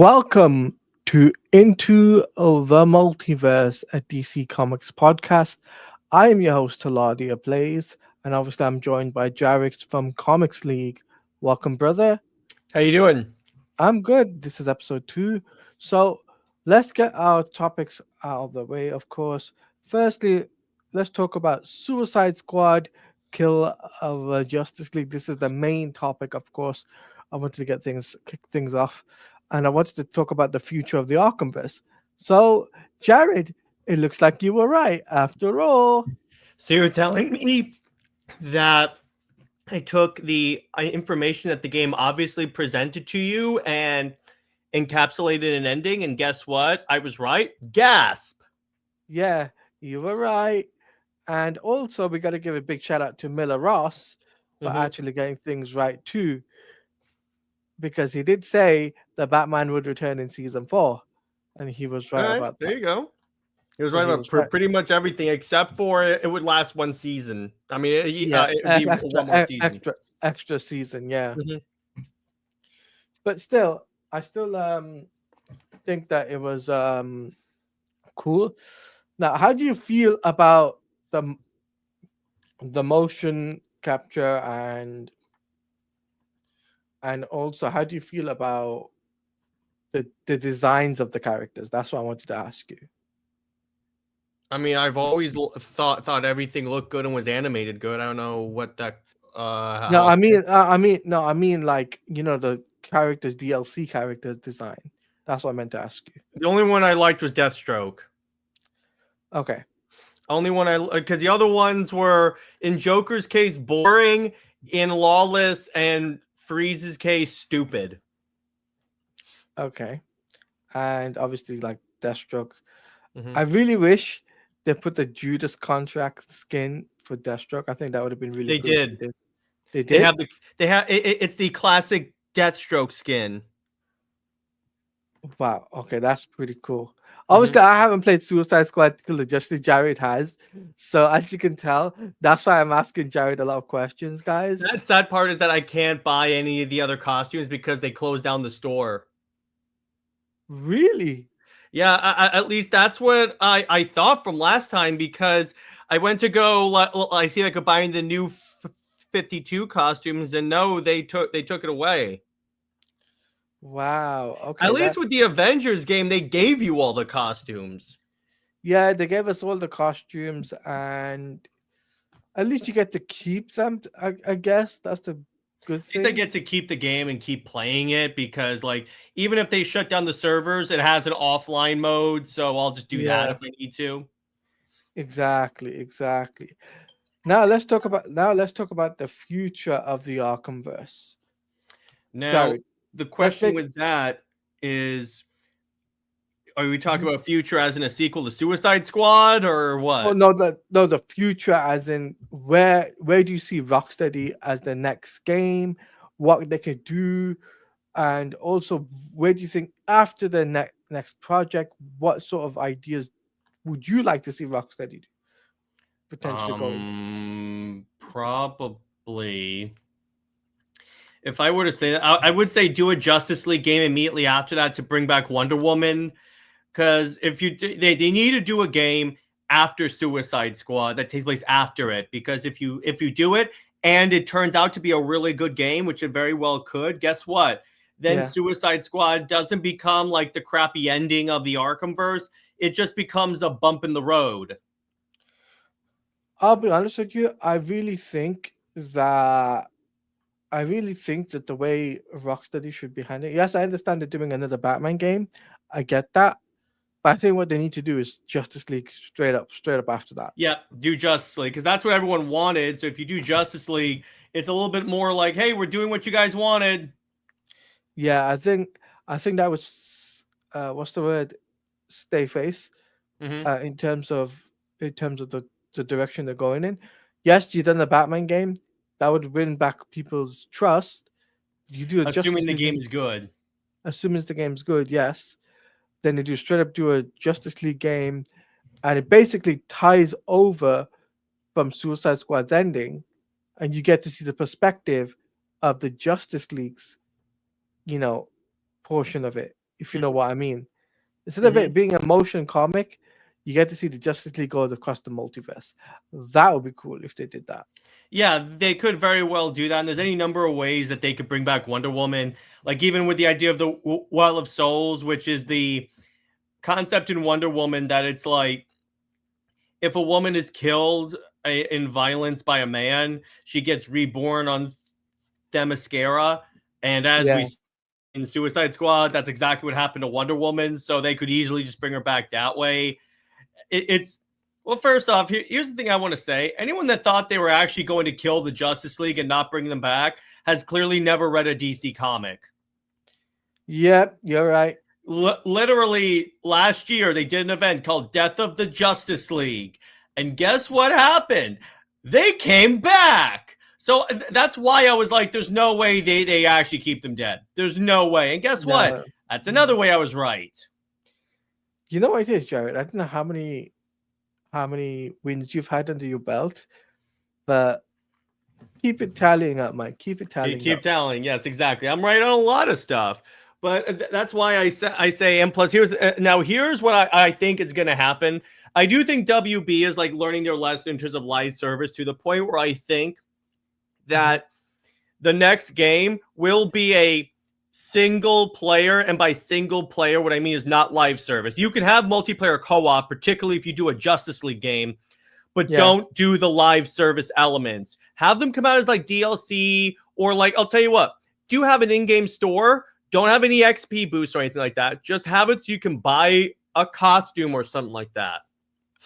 Welcome to Into the Multiverse, a DC Comics podcast. I am your host, Taladia Plays, and obviously I'm joined by Jarek from Comics League. Welcome, brother. How you doing? I'm good. This is episode 2. So let's get our topics out of the way, of course. Firstly, let's talk about Suicide Squad, Kill of the Justice League. This is the main topic, of course. I wanted to kick things off, and I wanted to talk about the future of the Arkhamverse. So, Jared, it looks like you were right after all. So you're telling me that I took the information that the game obviously presented to you and encapsulated an ending, and guess what? I was right. Gasp! Yeah, you were right. And also, we got to give a big shout out to Miller Ross for actually getting things right too, because he did say that Batman would return in season 4, and he was All right right, about there that. you go. He was So right he about was right. pretty much everything except for it would last one season. I mean, it would be one more season. Extra season, yeah. Mhm. But still, I still think that it was cool. Now, how do you feel about the motion capture and also how do you feel about the designs of the characters? That's what I wanted to ask you. I mean, I've always thought everything looked good and was animated good. I don't know what that. No, I mean, like, you know, the characters, DLC character design. That's what I meant to ask you. The only one I liked was Deathstroke. Okay. Only one because the other ones were, in Joker's case, boring, in Lawless and Freeze's case, stupid. Okay. And obviously, like, Deathstroke. I really wish they put the Judas contract skin for Deathstroke. I think that would have been really They cool. If did. they did. They did? It's the classic Deathstroke skin. Wow. Okay, that's pretty cool. Obviously, I haven't played Suicide Squad Kill the Justice. Jared has. So as you can tell, that's why I'm asking Jared a lot of questions, guys. That sad part is that I can't buy any of the other costumes because they closed down the store. Really? Yeah, at least that's what I thought from last time, because I went to go I see if I could buy the new 52 costumes, and no, they took it away. Wow. Okay. At least with the Avengers game, they gave you all the costumes. Yeah, they gave us all the costumes, and at least you get to keep them. I guess that's the good thing. At least I get to keep the game and keep playing it, because, like, even if they shut down the servers, it has an offline mode, so I'll just do that if I need to. Exactly. Now let's talk about the future of the Arkhamverse. Now, Jared, the question with that is, are we talking about future as in a sequel to Suicide Squad, or what? Oh no, the future as in where do you see Rocksteady as the next game, what they could do, and also where do you think after the next project, what sort of ideas would you like to see Rocksteady do? Potentially going? Probably. If I were to say that, I would say do a Justice League game immediately after that to bring back Wonder Woman. Because if they need to do a game after Suicide Squad that takes place after it. Because if you do it and it turns out to be a really good game, which it very well could, guess what? Then Suicide Squad doesn't become like the crappy ending of the Arkhamverse. It just becomes a bump in the road. I'll be honest with you. I really think that the way Rocksteady should be handling. Yes, I understand they're doing another Batman game. I get that. But I think what they need to do is Justice League straight up after that. Yeah, do Justice League, because that's what everyone wanted. So if you do Justice League, it's a little bit more like, hey, we're doing what you guys wanted. Yeah, I think that was what's the word? Stay face. In terms of the direction they're going in. Yes, you done the Batman game. That would win back people's trust. You do a assuming the game game's good. Assuming the game's good, yes. Then they straight up do a Justice League game, and it basically ties over from Suicide Squad's ending, and you get to see the perspective of the Justice League's, portion of it. if you know what I mean. Instead of Mm-hmm. it being a motion comic, you get to see the Justice League goes across the multiverse. That would be cool if they did that. Yeah, they could very well do that. And there's any number of ways that they could bring back Wonder Woman. Like even with the idea of the Well of Souls, which is the concept in Wonder Woman that it's like if a woman is killed in violence by a man, she gets reborn on Themyscira. And as Yeah. we see in Suicide Squad, that's exactly what happened to Wonder Woman. So they could easily just bring her back that way. It's well, first off, here's the thing I want to say. Anyone that thought they were actually going to kill the Justice League and not bring them back has clearly never read a DC comic. Yep, you're right. Literally, last year, they did an event called Death of the Justice League. And guess what happened? They came back. So that's why I was like, there's no way they actually keep them dead. There's no way. And guess what? That's another way I was right. You know what it is, Jared? I don't know how many wins you've had under your belt, but keep it tallying up, Mike. Keep it tallying Keep up. tallying. Yes, exactly. I'm right on a lot of stuff. But that's why I say, and plus here's what I think is going to happen. I do think WB is like learning their lesson in terms of live service to the point where I think that the next game will be a single player, and by single player, what I mean is not live service. You can have multiplayer co-op, particularly if you do a Justice League game, but don't do the live service elements. Have them come out as like DLC, or like, I'll tell you what, do have an in-game store. Don't have any XP boost or anything like that. Just have it so you can buy a costume or something like that.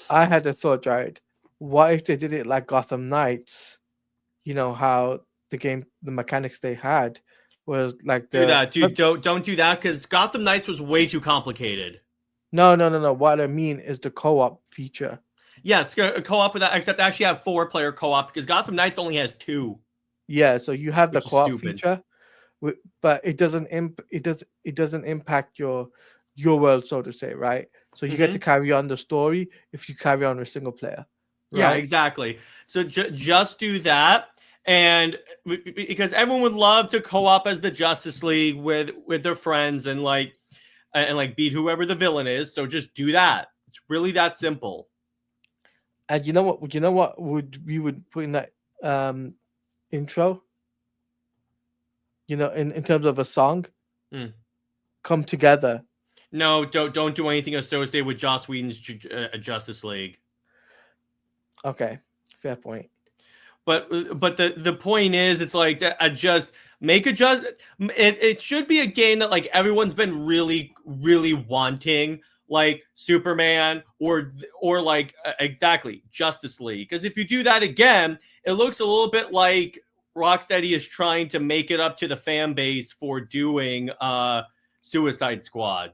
I had a thought, Jared. What if they did it like Gotham Knights? You know how the mechanics they had was like don't do that, because Gotham Knights was way too complicated. No. What I mean is the co-op feature. Yes, a co-op with that, except actually have 4-player co-op because Gotham Knights only has 2. Yeah, so you have the co-op feature, but it doesn't impact your world, so to say, right? So you get to carry on the story if you carry on with single player. Right? Yeah, exactly. So just do that. And because everyone would love to co-op as the Justice League with their friends and beat whoever the villain is. So just do that. It's really that simple. And you know what we would put in that intro? You know, in terms of a song, Come Together. No, don't do anything associated with Joss Whedon's Justice League. Okay, fair point. But the point is, it's like just make it should be a game that like everyone's been really wanting, like Superman or like exactly Justice League. Because if you do that again, it looks a little bit like Rocksteady is trying to make it up to the fan base for doing Suicide Squad.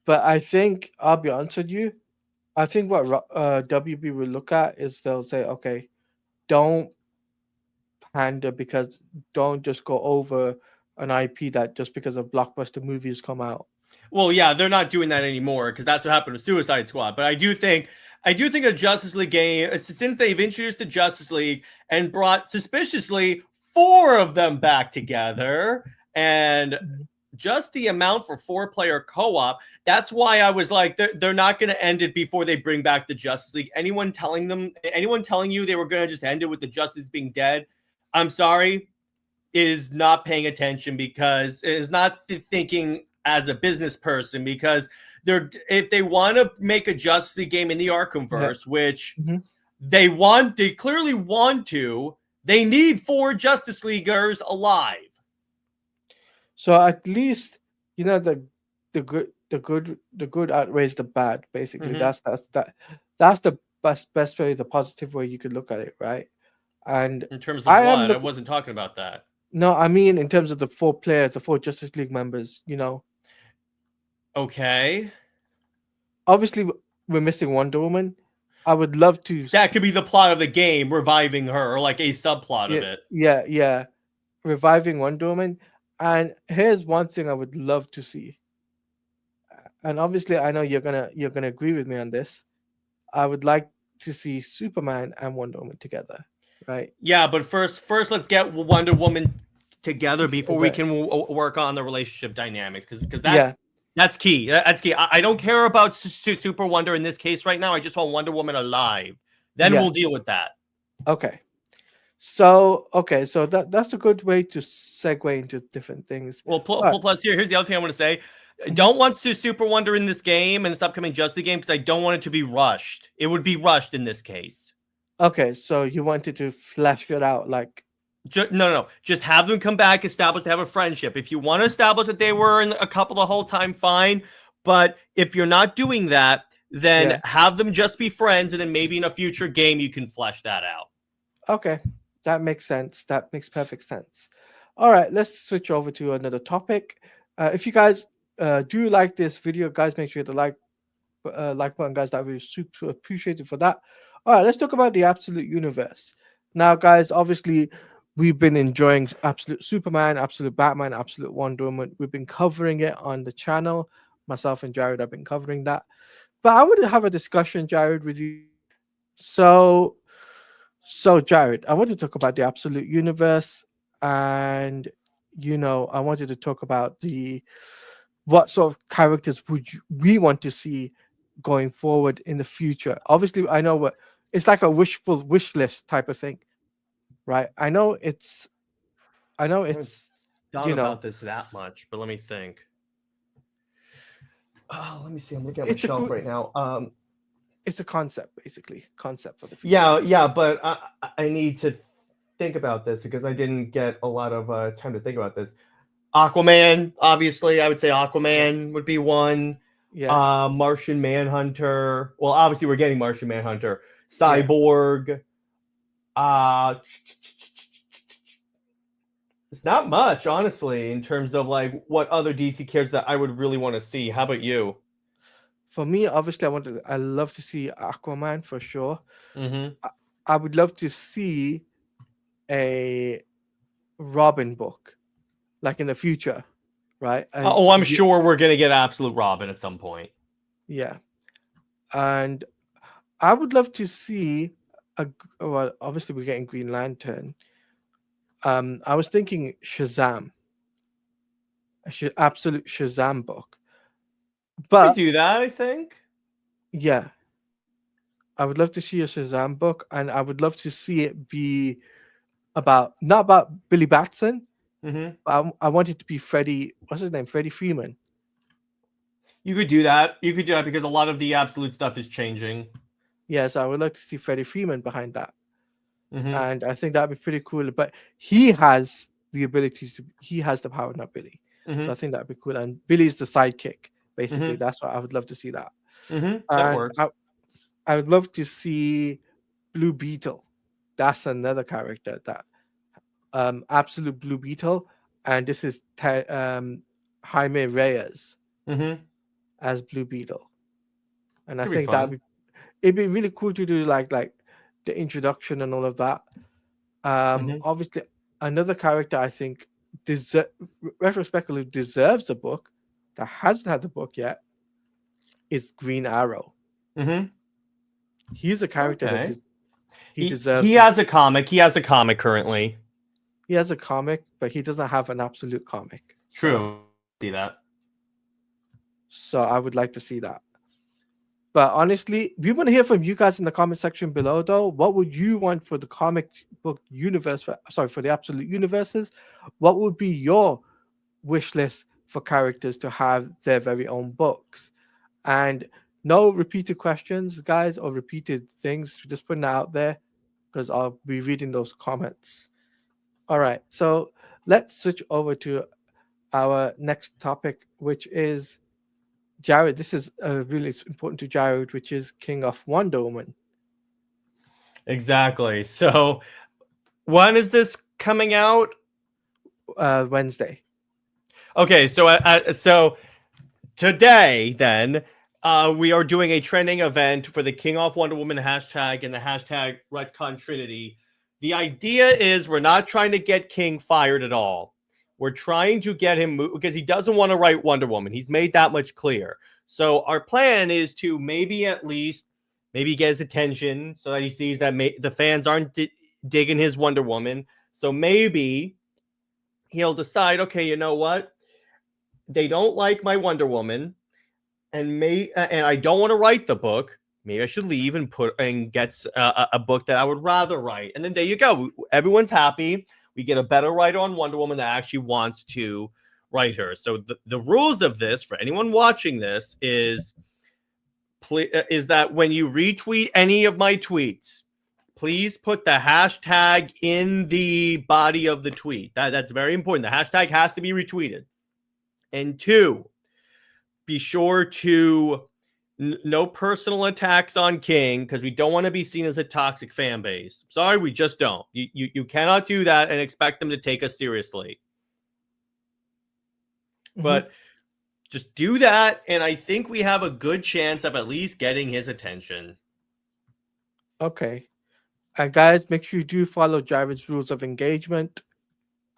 But I think I'll be honest with you. I think what WB will look at is they'll say, okay, don't pander, because don't just go over an IP that just because of blockbuster movies come out. Well, yeah, they're not doing that anymore because that's what happened with Suicide Squad. But I do think a Justice League game, since they've introduced the Justice League and brought suspiciously 4 of them back together, and just the amount for 4-player co-op, that's why I was like, they're not going to end it before they bring back the Justice League. Anyone telling you they were going to just end it with the Justice being dead, I'm sorry, is not paying attention, because it is not thinking as a business person, because if they want to make a Justice League game in the ARKHAMVERSE, which they clearly want to, they need 4 Justice Leaguers alive. So at least the good outweighs the bad. Basically, that's the best way, the positive way you could look at it, right? And in terms of I wasn't talking about that. No, I mean in terms of the 4 players, the 4 Justice League members. Okay. Obviously, we're missing Wonder Woman. I would love to. That could be the plot of the game, reviving her, or like a subplot of it. Yeah, reviving Wonder Woman. And here's one thing I would love to see. And obviously, I know you're gonna agree with me on this. I would like to see Superman and Wonder Woman together, right? Yeah, but first let's get Wonder Woman together before we can work on the relationship dynamics, because That's key. That's key. I don't care about Super Wonder in this case right now. I just want Wonder Woman alive. Then we'll deal Yes. with that. Okay. So that's a good way to segue into different things. Well, All right. plus here's the other thing I want to say. I Mhm. don't want Super Wonder in this game and this upcoming Justice game because I don't want it to be rushed. It would be rushed in this case. Okay, so you wanted to flesh it out, like No. Just have them come back, establish they have a friendship. If you want to establish that they were in a couple the whole time, fine. But if you're not doing that, then yeah. have them just be friends, and then maybe in a future game you can flesh that out. Okay, that makes sense. That makes perfect sense. All right, let's switch over to another topic. If you guys do like this video, guys, make sure to like button, guys. That would be super appreciated for that. All right, let's talk about the Absolute Universe. Now, guys, obviously, we've been enjoying Absolute Superman, Absolute Batman, Absolute Wonder Woman. We've been covering it on the channel. Myself and Jared have been covering that. But I want to have a discussion, Jared, with you. So, Jared, I want to talk about the Absolute Universe, and I wanted to talk about the what sort of characters we want to see going forward in the future. Obviously, I know what it's like a wishful wish list type of thing, right? I know I haven't it's thought you about know this that much, but let me think. Oh, let me see. I'm looking at my it's a shelf good right now. it's a concept, basically concept for the future. Yeah, but I need to think about this because I didn't get a lot of time to think about this. Aquaman, obviously, I would say Yeah, Aquaman would be one. yeah, Martian Manhunter. Well, obviously, we're getting Martian Manhunter. yeah. Cyborg. Uh, it's not much, honestly, in terms of like what other DC characters that I would really want to see. How about you? For me, obviously, I love to see Aquaman for sure. Mm-hmm. I, I would love to see a Robin book, like in the future, right? And Oh, I'm sure we're gonna get Absolute Robin at some point. yeah, and I would love to see well, obviously we're getting Green Lantern. I was thinking Shazam, absolute Shazam book, You could but do that, I think. yeah, I would love to see a Shazam book, and I would love to see it be about not about Billy Batson, Mm-hmm. but I want it to be Freddie. What's his name? Freddie Freeman. You could do that. You could do that because a lot of the Absolute stuff is changing. Yes, I would like to see Freddie Freeman behind that, Mm-hmm. and I think that'd be pretty cool. But he has the ability to. He has the power, not Billy. So I Mm-hmm. think that'd be cool. And Billy's the sidekick, basically. Mm-hmm. That's what I would love to see that. Mm-hmm. That And works. I would love to see Blue Beetle. That's another character that absolute Blue Beetle, and this is Jaime Reyes Mm-hmm. as Blue Beetle. And I Could be think fun. it'd be really cool to do like the introduction and all of that. Mm-hmm. Obviously, another character I think retrospectively deserves a book that hasn't had the book yet is Green Arrow. Mm-hmm. He's a character that Okay. he He deserves to. has a comic. He has a comic currently. He has a comic, but he doesn't have an absolute comic. True. See that. So I would like to see that. But honestly, we want to hear from you guys in the comment section below, though. What would you want for the comic book universe? For the absolute universes, what would be your wish list for characters to have their very own books? And no repeated questions, guys, or repeated things. Just putting that out there because I'll be reading those comments. All right, so let's switch over to our next topic, which is Jared. This is really important to Jared, which is King of Wonder Woman. Exactly. So when is this coming out? Wednesday. Okay, so today then we are doing a trending event for the King of Wonder Woman hashtag and the hashtag Retcon Trinity. The idea is we're not trying to get King fired at all. We're trying to get him because he doesn't want to write Wonder Woman. He's made that much clear. So our plan is to maybe at least maybe get his attention so that he sees that the fans aren't digging his Wonder Woman. So maybe he'll decide, okay, you know what? they don't like my Wonder Woman, and I don't want to write the book. Maybe I should leave and get a book that I would rather write. And then there you go. Everyone's happy. We get a better writer on Wonder Woman that actually wants to write her. So the rules of this for anyone watching this is that when you retweet any of my tweets, please put the hashtag in the body of the tweet. That's very important. The hashtag has to be retweeted. And 2, be sure to no personal attacks on King, because we don't want to be seen as a toxic fan base. Sorry, we just don't. You cannot do that and expect them to take us seriously. But just do that, and I think we have a good chance of at least getting his attention. Okay. And guys, make sure you do follow Jared's rules of engagement,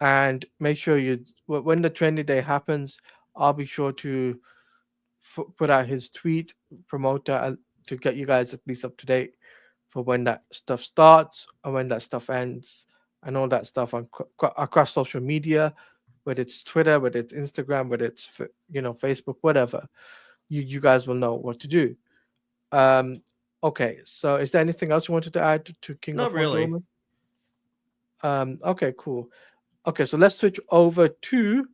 and make sure when the trending day happens, I'll be sure to put out his tweet, promote that to get you guys at least up to date for when that stuff starts and when that stuff ends, and all that stuff across social media, whether it's Twitter, whether it's Instagram, whether it's Facebook, whatever. You guys will know what to do. Okay, so is there anything else you wanted to add to King Not of Wonder really. Woman? Okay, cool. Okay, so let's switch over to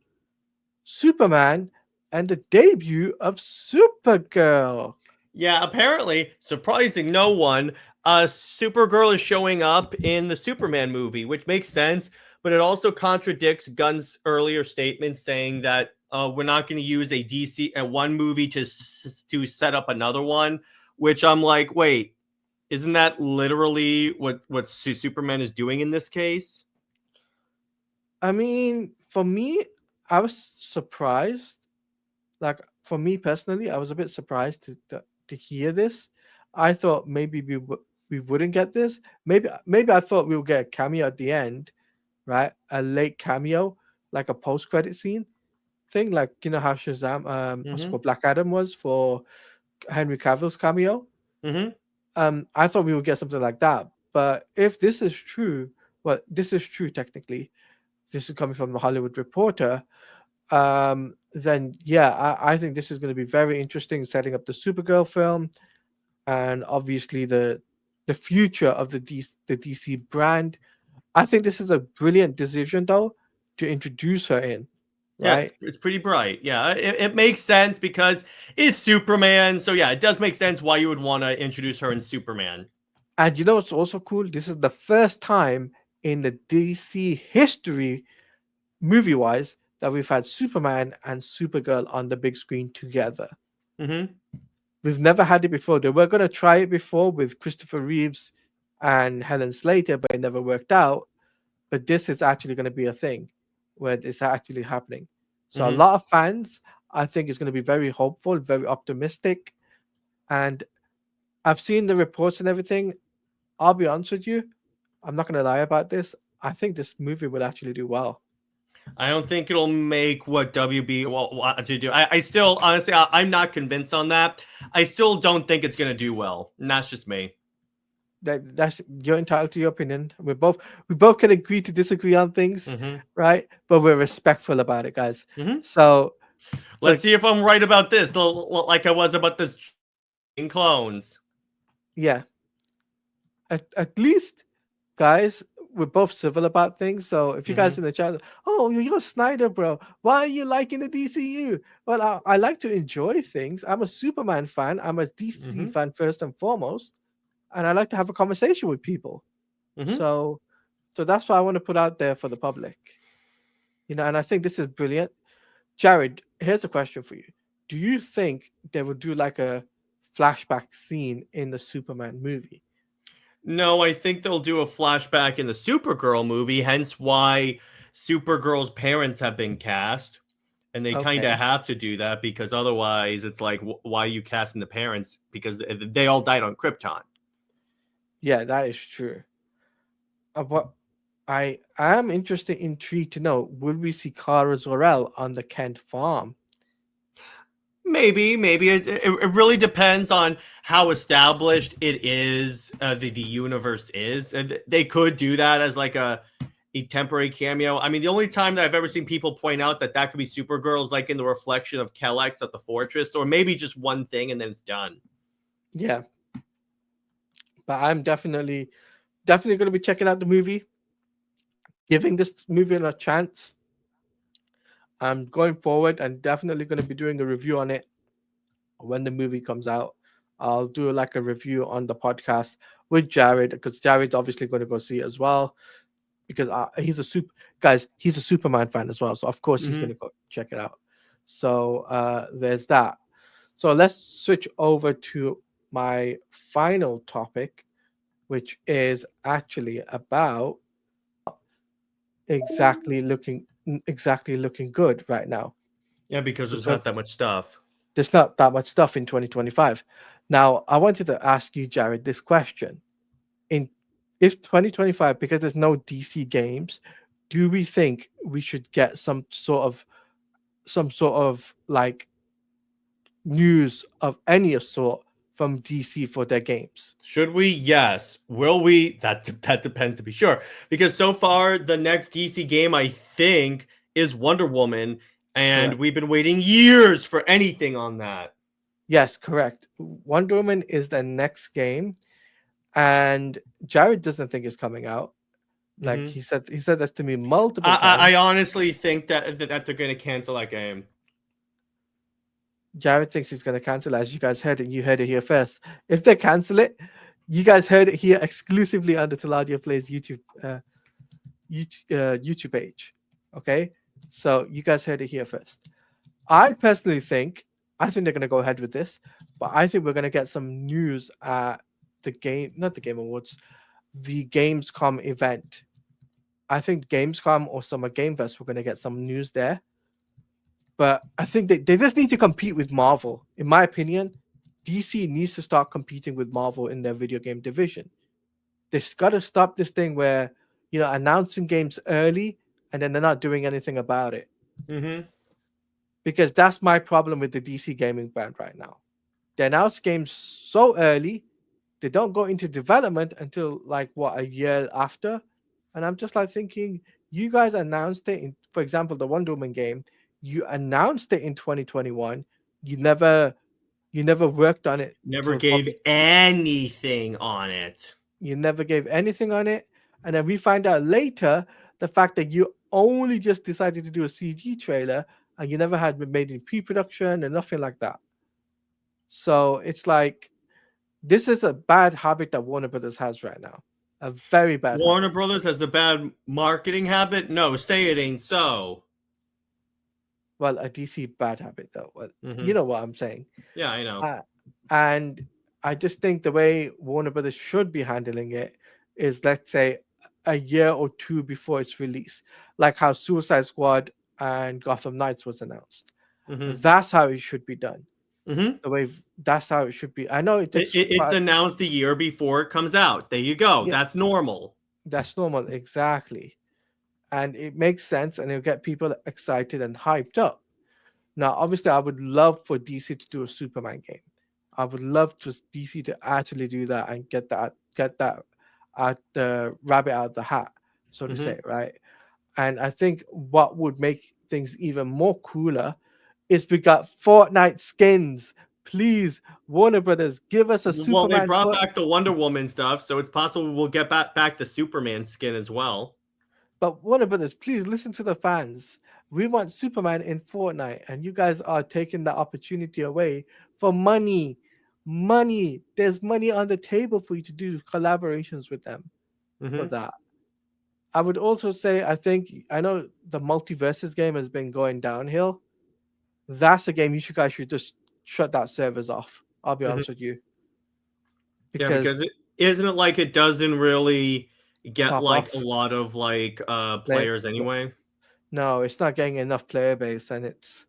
Superman and the debut of Supergirl. Yeah, apparently, surprising no one, Supergirl is showing up in the Superman movie, which makes sense, but it also contradicts Gunn's earlier statement saying that we're not going to use one movie to set up another one, which I'm like, wait, isn't that literally what Superman is doing in this case? I mean, for me, I was surprised. Like, for me personally, I was a bit surprised to hear this. I thought maybe we wouldn't get this. Maybe I thought we would get a cameo at the end, right? A late cameo, like a post-credit scene thing, like how Shazam, what's it called, Black Adam was for Henry Cavill's cameo. I thought we would get something like that. But if this is true, well, this is true technically. This is coming from the Hollywood Reporter. Then yeah, I think this is going to be very interesting, setting up the Supergirl film, and obviously the future of the DC brand. I think this is a brilliant decision, though, to introduce her in. Right? Yeah, it's pretty bright. Yeah, it makes sense because it's Superman. So yeah, it does make sense why you would want to introduce her in Superman. And you know what's also cool? This is the first time in the DC history, movie-wise, that we've had Superman and Supergirl on the big screen together. We've never had it before. They were going to try it before with Christopher Reeves and Helen Slater, but it never worked out. But this is actually going to be a thing where it's actually happening. So a lot of fans, I think, is going to be very hopeful, very optimistic. And I've seen the reports and everything. I'll be honest with you, I'm not going to lie about this. I think this movie will actually do well. I don't think it'll make what WB wants to do. I still, honestly, I'm not convinced on that. I still don't think it's going to do well. And that's just me. That's, you're entitled to your opinion. We both can agree to disagree on things, right? But we're respectful about it, guys. So let's see if I'm right about this, like I was about this in clones. Yeah. At least, guys, we're both civil about things. So if you guys in the chat, oh, you're Snyder, bro, why are you liking the DCU? Well, I like to enjoy things. I'm a Superman fan. I'm a DC fan first and foremost, and I like to have a conversation with people. So that's what I want to put out there for the public. And I think this is brilliant. Jared, here's a question for you. Do you think they would do like a flashback scene in the Superman movie? No, I think they'll do a flashback in the Supergirl movie, hence why Supergirl's parents have been cast. And they kind of have to do that because otherwise it's like, why are you casting the parents? Because they all died on Krypton. Yeah, that is true. But I am intrigued to know, will we see Kara Zor-El on the Kent farm? Maybe it really depends on how established it is, the universe is. And they could do that as like a a temporary cameo. I mean, the only time that I've ever seen people point out that that could be Supergirl is like in the reflection of 𝐂𝐓 at the fortress, or maybe just one thing and then it's done. Yeah, but I'm definitely going to be checking out the movie, giving this movie a chance. I'm going forward and definitely going to be doing a review on it when the movie comes out. I'll do like a review on the podcast with Jared, because Jared's obviously going to go see it as well, because he's a Superman fan as well, so of course he's going to go check it out. So there's that. So let's switch over to my final topic, which is actually about exactly looking good right now. Yeah, because So there's not that much stuff. there's not that much stuff in 2025. Now, I wanted to ask you, Jared, this question. In If 2025, because there's no DC games, do we think we should get some sort of like news of any sort from DC for their games? Should we? Yes. Will we? That depends, to be sure. Because so far, the next DC game, I think, is Wonder Woman, and Correct. we've been waiting years for anything on that. Yes, correct. Wonder Woman is the next game, and Jared doesn't think it's coming out. Like he said that to me multiple times. I honestly think that they're going to cancel that game. Jared thinks he's going to cancel it. As you guys heard it, you heard it here first. If they cancel it, you guys heard it here exclusively on the Taladia Plays YouTube page. Okay, so you guys heard it here first. I personally think they're going to go ahead with this, but I think we're going to get some news at not the Game Awards, the Gamescom event. I think Gamescom or Summer Game Fest, we're going to get some news there. But I think they just need to compete with Marvel. In my opinion, DC needs to start competing with Marvel in their video game division. They've got to stop this thing where, announcing games early and then they're not doing anything about it. Because that's my problem with the DC gaming brand right now. They announce games so early, they don't go into development until a year after. And I'm just like thinking, you guys announced it for example, the Wonder Woman game. You announced it in 2021. You never worked on it. Never gave anything on it. You never gave anything on it. And then we find out later the fact that you only just decided to do a CG trailer and you never had been made in pre-production and nothing like that. So it's like, this is a bad habit that Warner Brothers has right now. A very bad Warner Brothers has a bad marketing habit? No, say it ain't so. Well, a DC bad habit, though. Well, you know what I'm saying. Yeah, I know. And I just think the way Warner Brothers should be handling it is, let's say, a year or two before its release. Like how Suicide Squad and Gotham Knights was announced. That's how it should be done. That's how it should be. I know it's announced a year before it comes out. There you go. Yeah. That's normal. That's normal, exactly. And it makes sense, and it'll get people excited and hyped up. Now, obviously, I would love for DC to do a Superman game. I would love for DC to actually do that and get that the rabbit out of the hat, so to say, right? And I think what would make things even more cooler is we got Fortnite skins. Please, Warner Brothers, give us a Superman. Well, they brought back the Wonder Woman stuff, so it's possible we'll get back the Superman skin as well. But Warner Brothers, please listen to the fans. We want Superman in Fortnite, and you guys are taking the opportunity away for money. Money. There's money on the table for you to do collaborations with them for that. I would also say, I know the Multiverses game has been going downhill. That's a game you guys should just shut that servers off. I'll be honest with you. Because isn't it like it doesn't really get a lot of players anyway? No, it's not getting enough player base, and it's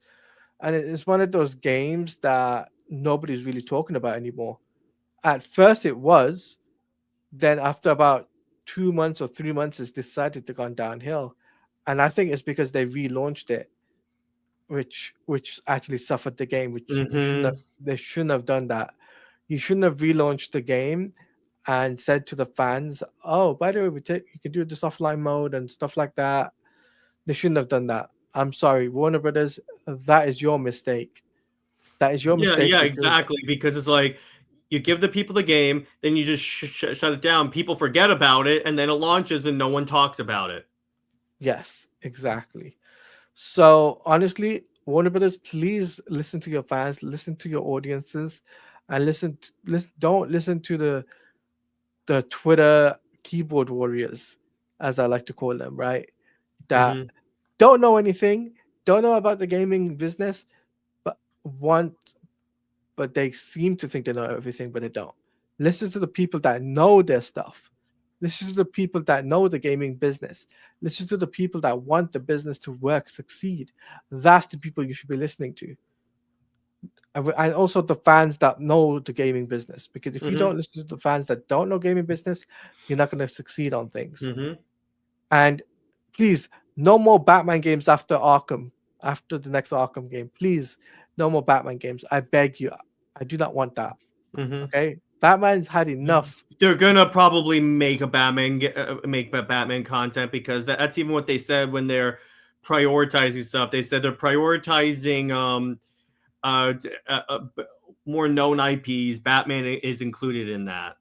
one of those games that nobody's really talking about anymore. At first it was, then after about 2 months or 3 months it's decided to go downhill. And I think it's because they relaunched it, which actually suffered the game, which they shouldn't have done that. You shouldn't have relaunched the game and said to the fans, "Oh, by the way, you can do this offline mode and stuff like that." They shouldn't have done that. I'm sorry, Warner Brothers. That is your mistake. That is your Yeah, mistake yeah, for doing it. exactly. Because it's like you give the people the game, then you just shut it down. People forget about it, and then it launches, and no one talks about it. Yes, exactly. So honestly, Warner Brothers, please listen to your fans, listen to your audiences, and listen. Don't listen to the Twitter keyboard warriors, as I like to call them, right? That Hmm. don't know anything, don't know about the gaming business, but want, but they seem to think they know everything, but they don't. Listen to the people that know their stuff. Listen to the people that know the gaming business. Listen to the people that want the business to work, succeed. That's the people you should be listening to. And also the fans that know the gaming business. Because if you Hmm. don't listen to the fans that don't know gaming business, you're not going to succeed on things. Hmm. And please, no more Batman games after Arkham, after the next Arkham game. Please, no more Batman games. I beg you. I do not want that. Hmm. Okay? Batman's had enough. They're gonna probably make a Batman content because that's even what they said when they're prioritizing stuff. They said they're prioritizing uh, uh, uh more known IPs. Batman is included in that.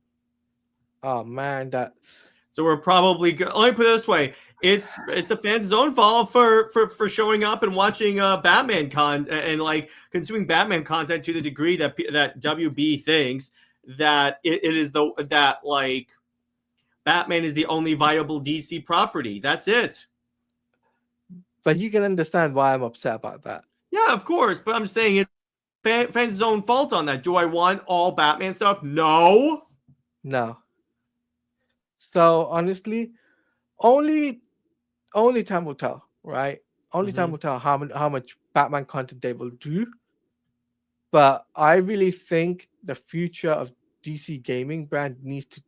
Oh man, that's So we're probably let me put it this way: it's the fans' own fault for showing up and watching Batman and like consuming Batman content to the degree that WB thinks that it is that like Batman is the only viable DC property. That's it. but you can understand why I'm upset about that. Yeah, of course, but I'm saying it's fans' own fault on that. Do I want all Batman stuff? No. No. So honestly, only only time will tell, right? Only time Mm-hmm. will tell how much Batman content they will do. But I really think the future of DC gaming brand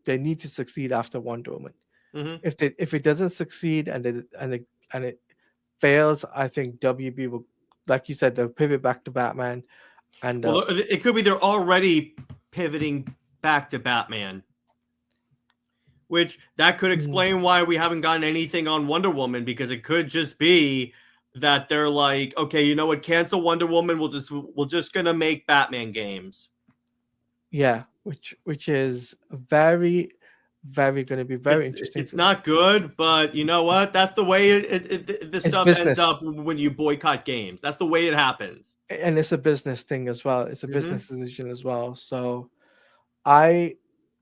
they need to succeed after Wonder Woman. Mm-hmm. If it doesn't succeed and it fails, I think WB will, like you said, they'll pivot back to Batman and Well, it could be they're already pivoting back to Batman, which that could mm, explain why we haven't gotten anything on Wonder Woman because it could just be that they're like, okay, you know what, cancel Wonder Woman. We're just gonna make Batman games. yeah, which is very going to be very interesting It's to. not good, but you know what? That's the way this It's stuff ends business, up when you boycott games. That's the way it happens. and it's a business thing as well. It's a Mm-hmm. business decision as well. So I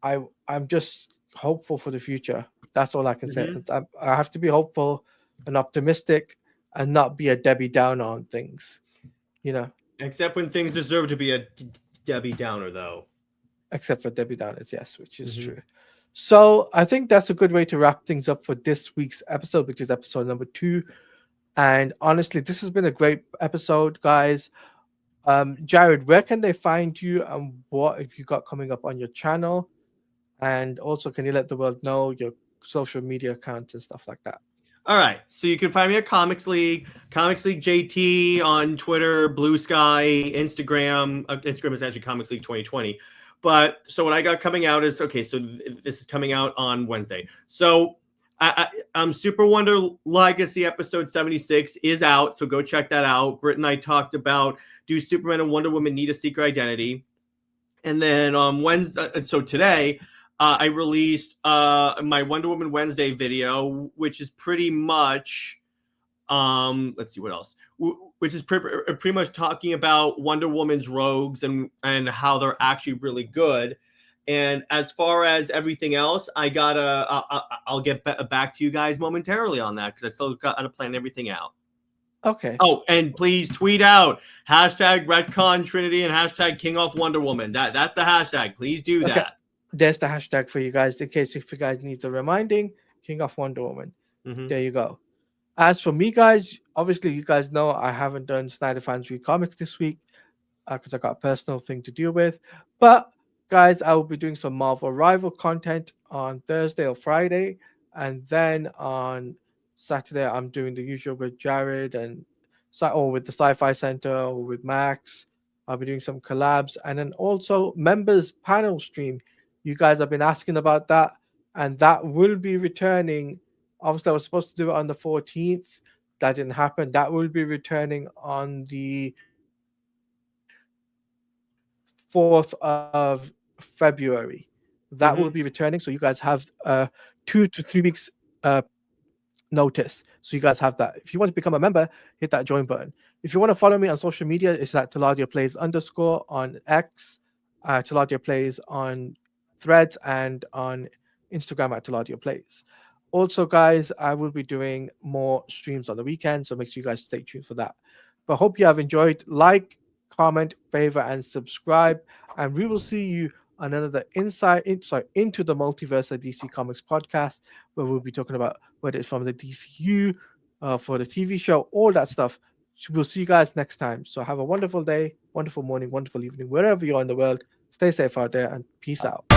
I'm just hopeful for the future. That's all I can say. Mm-hmm. I have to be hopeful and optimistic and not be a Debbie Downer on things, you know, Except when things deserve to be a Debbie Downer, though. except for Debbie Downers, yes, which is Mm-hmm. true. So I think that's a good way to wrap things up for this week's episode, which is episode number 2. And honestly, this has been a great episode, guys. Jared, where can they find you and what have you got coming up on your channel? And also, can you let the world know your social media accounts and stuff like that? All right. So you can find me at Comics League JT on Twitter, Blue Sky, Instagram. Instagram is actually Comics League 2020. But so what I got coming out is okay. So this is coming out on Wednesday. So Super Wonder Legacy episode 76 is out. So go check that out. Britt and I talked about do Superman and Wonder Woman need a secret identity? And then on Wednesday, so today, I released my Wonder Woman Wednesday video, which is pretty much, let's see what else, which is pretty much talking about Wonder Woman's rogues and how they're actually really good. And as far as everything else, I'll get back to you guys momentarily on that because I still got to plan everything out. Okay. Oh, and please tweet out hashtag Retcon Trinity and hashtag KingOffWonderWoman. That's the hashtag. Please do Okay. that. There's the hashtag for you guys in case if you guys need a reminding. King of Wonder Woman. Mm-hmm. There you go. As for me, guys, obviously you guys know I haven't done Snyder Fans Read Comics this week because I got a personal thing to deal with. But guys, I will be doing some Marvel Rival content on Thursday or Friday, and then on Saturday I'm doing the usual with Jared and or with the Sci-Fi Center or with Max. I'll be doing some collabs and then also members panel stream You guys have been asking about that, and that will be returning. Obviously, I was supposed to do it on the 14th. That didn't happen. That will be returning on the 4th of February. That will Mm-hmm. be returning. So you guys have 2 to 3 weeks uh, notice. So you guys have that. If you want to become a member, hit that join button. If you want to follow me on social media, it's at Taladia Plays _ on X, Taladia Plays on Threads, and on Instagram at Taladia Plays. Also, guys, I will be doing more streams on the weekend, so make sure you guys stay tuned for that. But hope you have enjoyed. Like, comment, favor, and subscribe, and we will see you on another into the multiverse of DC Comics podcast, where we'll be talking about whether it's from the DCU, for the TV show, all that stuff. We'll see you guys next time. So have a wonderful day, wonderful morning, wonderful evening, wherever you are in the world. Stay safe out there, and peace out.